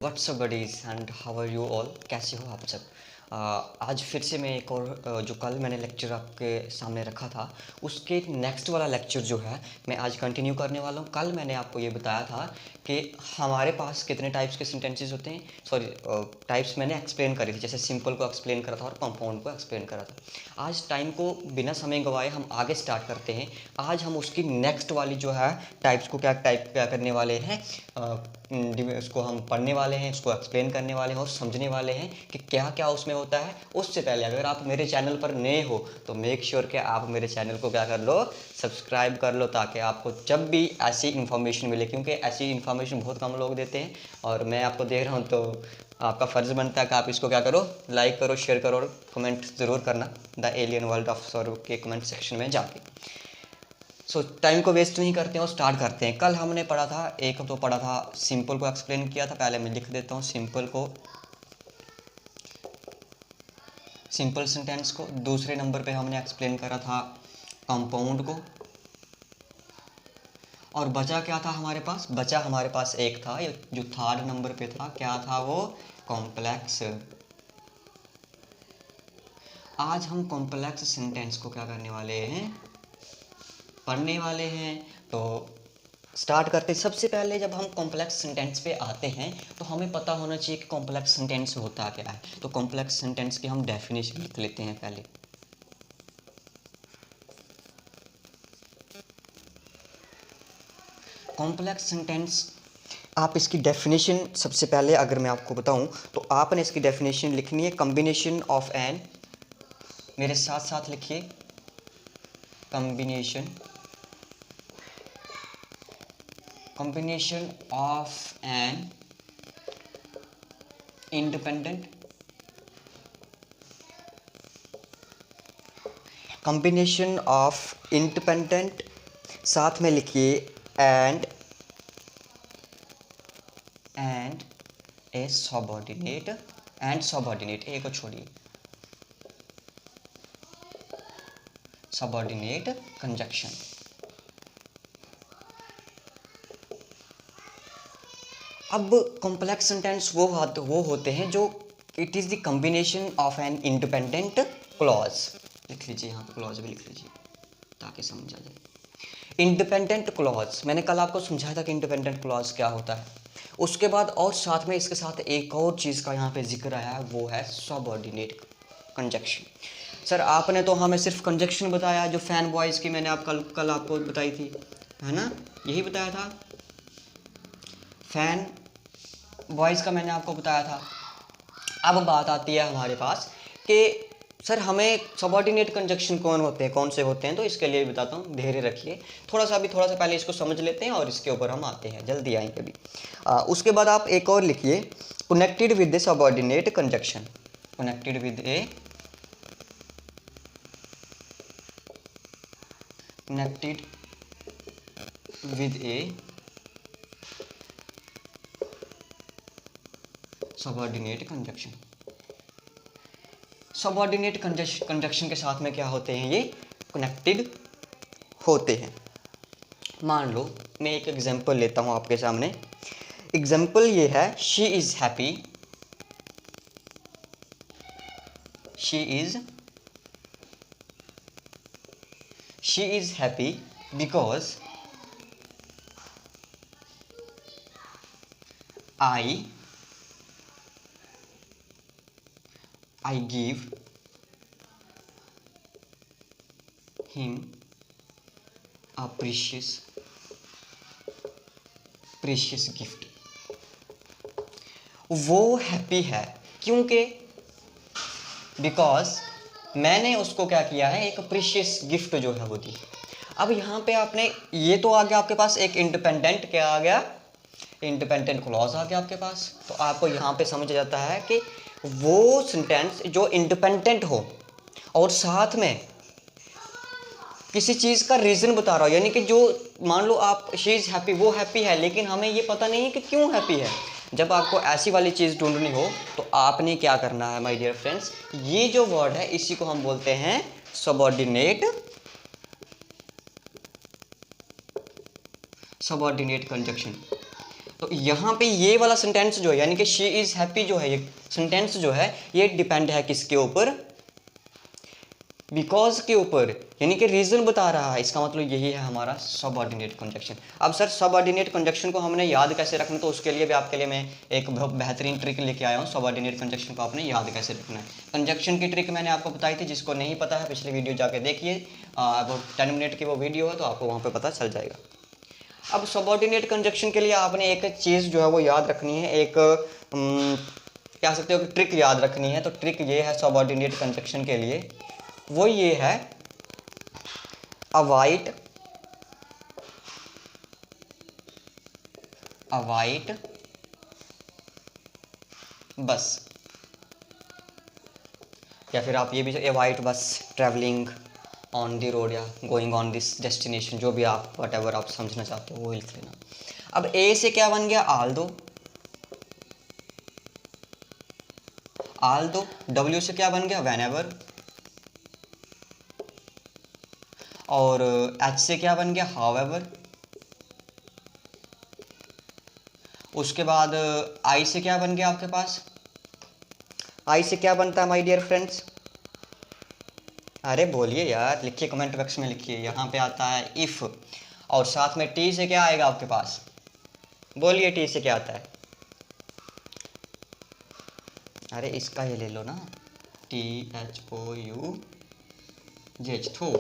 WhatsApp buddies and how are you all, कैसे हो आप सब। आज फिर से मैं एक और जो कल मैंने लेक्चर आपके सामने रखा था उसके नेक्स्ट वाला लेक्चर जो है मैं आज कंटिन्यू करने वाला हूँ। कल मैंने आपको ये बताया था कि हमारे पास कितने टाइप्स के सेंटेंसेस होते हैं, सॉरी टाइप्स मैंने एक्सप्लेन करी थी, जैसे सिंपल को एक्सप्लेन करा था और कंपाउंड को एक्सप्लेन करा था। आज टाइम को बिना समय गंवाए हम आगे स्टार्ट करते हैं। आज हम उसकी नेक्स्ट वाली जो है टाइप्स को क्या करने वाले हैं, उसको हम पढ़ने वाले हैं, उसको एक्सप्लेन करने वाले हैं और समझने वाले हैं कि क्या क्या उसमें होता है। उससे पहले अगर आप मेरे चैनल पर नए हो तो मेक श्योर कि आप मेरे चैनल को क्या कर लो, सब्सक्राइब कर लो, ताकि आपको जब भी ऐसी इन्फॉर्मेशन मिले, क्योंकि ऐसी इन्फॉर्मेशन बहुत कम लोग देते हैं और मैं आपको दे रहा हूँ, तो आपका फ़र्ज़ बनता है कि आप इसको क्या करो, लाइक करो, शेयर करो और कमेंट ज़रूर करना the alien world of Saurabh के कमेंट सेक्शन में जाके। टाइम को वेस्ट नहीं करते हैं और स्टार्ट करते हैं। कल हमने पढ़ा था, एक तो पढ़ा था सिंपल को एक्सप्लेन किया था। पहले मैं लिख देता हूँ सिंपल को, सिंपल सेंटेंस को। दूसरे नंबर पे हमने एक्सप्लेन करा था कंपाउंड को। और बचा क्या था हमारे पास, बचा हमारे पास एक था जो थर्ड नंबर पे था, क्या था वो, कॉम्प्लेक्स। आज हम कॉम्प्लेक्स सेंटेंस को क्या करने वाले हैं, पढ़ने वाले हैं। तो स्टार्ट करते सबसे पहले जब हम कॉम्प्लेक्स सेंटेंस पे आते हैं तो हमें पता होना चाहिए कि कॉम्प्लेक्स सेंटेंस होता क्या है। तो कॉम्प्लेक्स सेंटेंस की हम डेफिनेशन लिख लेते हैं पहले। कॉम्प्लेक्स सेंटेंस, आप इसकी डेफिनेशन सबसे पहले अगर मैं आपको बताऊं तो आपने इसकी डेफिनेशन लिखनी है, कॉम्बिनेशन ऑफ एन, मेरे साथ साथ लिखिए, combination of an independent, combination of independent, साथ में लिखिए and a subordinate, and subordinate ए को छोड़िए, subordinate conjunction। अब कॉम्प्लेक्स सेंटेंस वो होते हैं जो it is the combination of an independent clause. लिख लीजिए, यहाँ पे क्लॉज भी लिख लीजिए ताकि समझ आ जाए। इंडिपेंडेंट क्लॉज, मैंने कल आपको समझाया था कि इंडिपेंडेंट क्लॉज क्या होता है। उसके बाद और साथ में इसके साथ एक और चीज़ का यहाँ पे जिक्र आया है, वो है सबऑर्डिनेट कंजक्शन। सर आपने तो हमें सिर्फ कंजक्शन बताया, जो फैन बॉयज़ की मैंने आप कल आपको बताई थी, है ना, यही बताया था, फैन बॉयज़ का मैंने आपको बताया था। अब बात आती है हमारे पास कि सर हमें सबऑर्डिनेट कंजक्शन कौन से होते हैं, तो इसके लिए बताता हूँ, धैर्य रखिए, थोड़ा सा पहले इसको समझ लेते हैं और इसके ऊपर हम आते हैं, जल्दी आएंगे अभी। उसके बाद आप एक और लिखिए, connected with A subordinate conjunction, connected with A subordinate conjunction. Subordinate conjunction के साथ में क्या होते हैं, ये कनेक्टेड होते हैं। मान लो मैं एक एग्जांपल लेता हूं आपके सामने। एग्जांपल ये है, she is happy, she is happy because I give him a precious gift। वो हैप्पी है क्योंकि बिकॉज मैंने उसको क्या किया है, एक प्रीशियस गिफ्ट जो है वो दी। अब यहाँ पे आपने ये तो आ गया आपके पास एक इंडिपेंडेंट, क्या आ गया, इंडिपेंडेंट क्लॉज आ गया आपके पास। तो आपको यहाँ पे समझ जाता है कि वो सेंटेंस जो इंडिपेंडेंट हो और साथ में किसी चीज़ का रीज़न बता रहा हो, यानी कि जो मान लो आप, शी इज़ हैप्पी, वो हैप्पी है लेकिन हमें ये पता नहीं है कि क्यों हैप्पी है। जब आपको ऐसी वाली चीज़ ढूंढनी हो तो आपने क्या करना है माय डियर फ्रेंड्स, ये जो वर्ड है इसी को हम बोलते हैं सबऑर्डिनेट कंजक्शन। तो यहाँ पे ये वाला सेंटेंस जो है यानी कि शी इज हैप्पी जो है, ये सेंटेंस जो है ये डिपेंड है किसके ऊपर, बिकॉज के ऊपर, यानी कि रीजन बता रहा है। इसका मतलब यही है हमारा सबऑर्डिनेट कंजक्शन। अब सर सबऑर्डिनेट कंजक्शन को हमने याद कैसे रखना, तो उसके लिए भी आपके लिए मैं एक बहुत बेहतरीन ट्रिक लेके आया हूँ। सबऑर्डिनेट कंजक्शन को आपने याद कैसे रखना है। कंजक्शन की ट्रिक मैंने आपको बताई थी, जिसको नहीं पता है पिछले वीडियो जाके देखिए, अबाउट 10 मिनट की वो वीडियो है, तो आपको वहाँ पर पता चल जाएगा। अब सबऑर्डिनेट कंजक्शन के लिए आपने एक चीज़ जो है वो याद रखनी है, एक कह सकते हो कि ट्रिक याद रखनी है। तो ट्रिक ये है सबऑर्डिनेट कंजक्शन के लिए, वो ये है अवॉइड बस, या फिर आप ये भी अवॉइड बस ट्रैवलिंग ऑन द रोड या गोइंग ऑन दिस डेस्टिनेशन, जो भी आप वट एवर आप समझना चाहते हो वो लिख लेना। अब ए से क्या बन गया, आल दो। डब्ल्यू से क्या बन गया, व्हेनेवर। और एच से क्या बन गया, हाउएवर। उसके बाद आई से क्या बन गया आपके पास, आई से क्या बनता है माय डियर फ्रेंड्स, अरे बोलिए यार, लिखिए कमेंट बॉक्स में लिखिए। यहाँ पे आता है इफ़, और साथ में टी से क्या आएगा आपके पास, बोलिए टी से क्या आता है, अरे इसका ये ले लो ना, THOUGH, थू।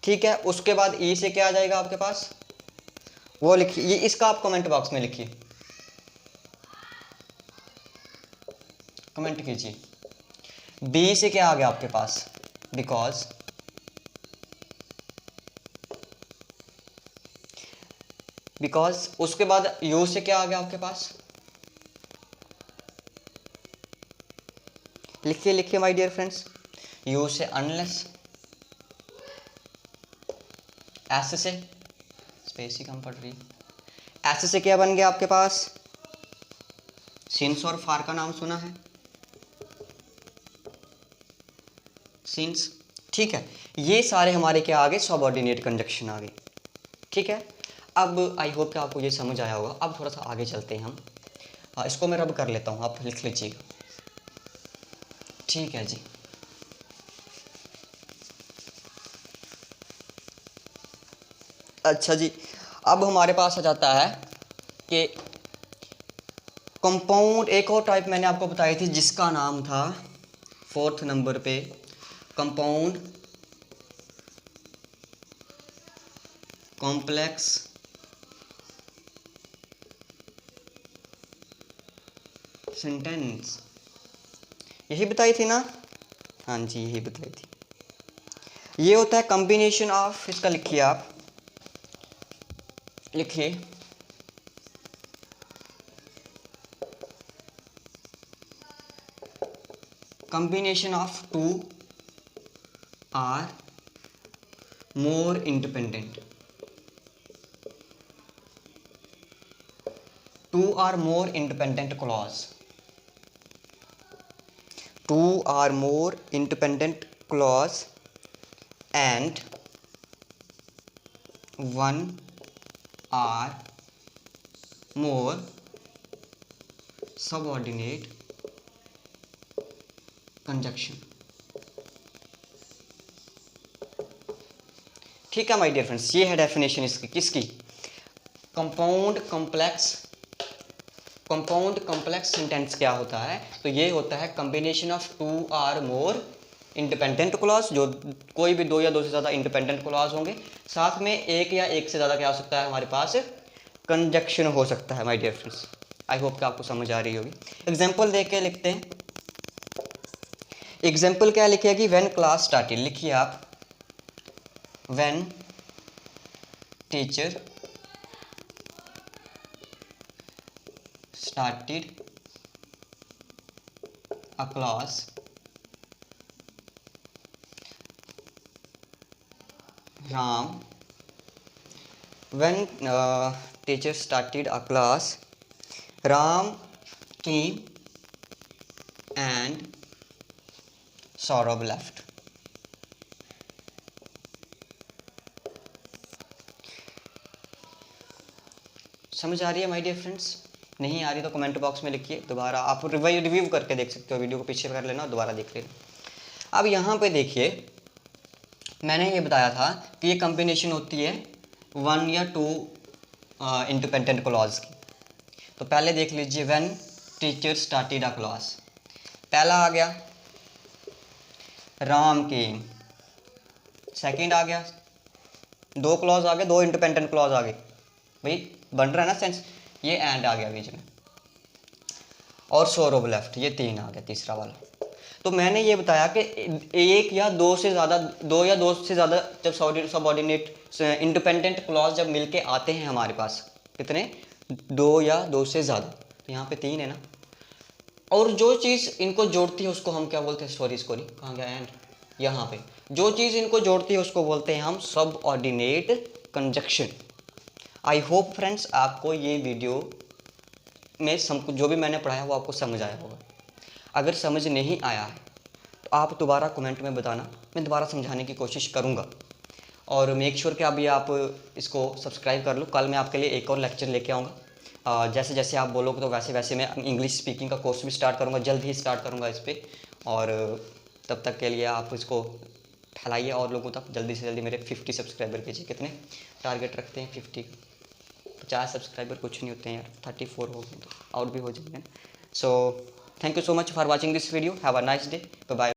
ठीक है, उसके बाद ई से क्या आ जाएगा आपके पास, वो लिखिए, ये इसका आप कमेंट बॉक्स में लिखिए, कमेंट कीजिए। बी से क्या आ गया आपके पास, बिकॉज। उसके बाद यू से क्या आ गया आपके पास, लिखिए लिखिए माय डियर फ्रेंड्स, यू से अनलेस। एस से स्पेस ही कम पड़ रही, एस से क्या बन गया आपके पास, सिंस और फार का नाम सुना है, सिंस। ठीक है, ये सारे हमारे क्या आ गए, सबऑर्डिनेट कंजक्शन आ गए। ठीक है, अब आई होप कि आपको ये समझ आया होगा। अब थोड़ा सा आगे चलते हैं हम। इसको मैं रब कर लेता हूँ, आप लिख लीजिएगा। ठीक है जी, अच्छा जी, अब हमारे पास आ जाता है कि कंपाउंड। एक और टाइप मैंने आपको बताई थी जिसका नाम था 4th नंबर पे, कंपाउंड कॉम्प्लेक्स सेंटेंस, यही बताई थी ना, हाँ जी यही बताई थी। ये होता है कॉम्बिनेशन ऑफ, इसका लिखिए आप, लिखिए combination of two or more independent, two or more independent clause, two or more independent clause and one or more subordinate conjunction। ठीक है माय डियर फ्रेंड्स, ये है डेफिनेशन इसकी, किसकी, कंपाउंड कॉम्प्लेक्स सेंटेंस क्या होता है, तो ये होता है combination of two or more independent clause, जो कोई भी दो या दो से ज़्यादा इंडिपेंडेंट क्लॉज होंगे, साथ में एक या एक से ज़्यादा क्या हो सकता है हमारे पास, कंजक्शन हो सकता है my dear friends. I hope कि आपको समझ आ रही होगी। एग्जाम्पल देख के लिखते हैं। एग्जाम्पल क्या लिखेगी, व्हेन क्लास स्टार्टेड, लिखिए आप, when teacher started a class, Ram, when teacher started a class, Ram came and Saurabh left। समझ आ रही है माय डियर फ्रेंड्स? नहीं आ रही तो कमेंट बॉक्स में लिखिए, दोबारा आप रिव्यू करके देख सकते हो, वीडियो को पीछे कर लेना और दोबारा देख लेना। अब यहाँ पे देखिए, मैंने ये बताया था कि ये कॉम्बिनेशन होती है 1 या 2 इंडिपेंडेंट क्लॉज की। तो पहले देख लीजिए, when teacher started a class, पहला आ गया राम केम, सेकंड आ गया, 2 क्लॉज आ गए, 2 इंडिपेंडेंट क्लॉज आ गए, भाई बन रहा है ना सेंस। ये एंड आ गया बीच में, और सौरभ लेफ्ट, ये 3 आ गया तीसरा वाला। तो मैंने ये बताया कि 1 या 2 से ज़्यादा, 2 या 2 से ज़्यादा जब सबऑर्डिनेट इंडिपेंडेंट क्लॉज जब मिलके आते हैं हमारे पास, कितने, 2 या 2 से ज़्यादा, तो यहाँ पे 3 है ना। और जो चीज़ इनको जोड़ती है उसको हम क्या बोलते हैं, सॉरी इसको नहीं, कहाँ गया एंड, यहाँ पे जो चीज़ इनको जोड़ती है उसको बोलते हैं हम subordinate conjunction. I hope friends आपको ये वीडियो में जो भी मैंने पढ़ाया वो आपको समझ आया होगा। अगर समझ नहीं आया है तो आप दोबारा कमेंट में बताना, मैं दोबारा समझाने की कोशिश करूँगा। और मेक श्योर कि अभी आप इसको सब्सक्राइब कर लो, कल मैं आपके लिए एक और लेक्चर लेके आऊँगा। जैसे जैसे आप बोलोगे तो वैसे वैसे मैं इंग्लिश स्पीकिंग का कोर्स भी स्टार्ट करूँगा, जल्द ही स्टार्ट करूँगा इस पर। और तब तक के लिए आप इसको फैलाइए और लोगों तक, जल्दी से जल्दी मेरे 50 सब्सक्राइबर कीजिए। कितने टारगेट रखते हैं, 50 का। 50 सब्सक्राइबर कुछ नहीं होते हैं यार, 34 हो गए तो आउट भी हो जाएंगे। So thank you so much for watching this video, have a nice day, bye bye.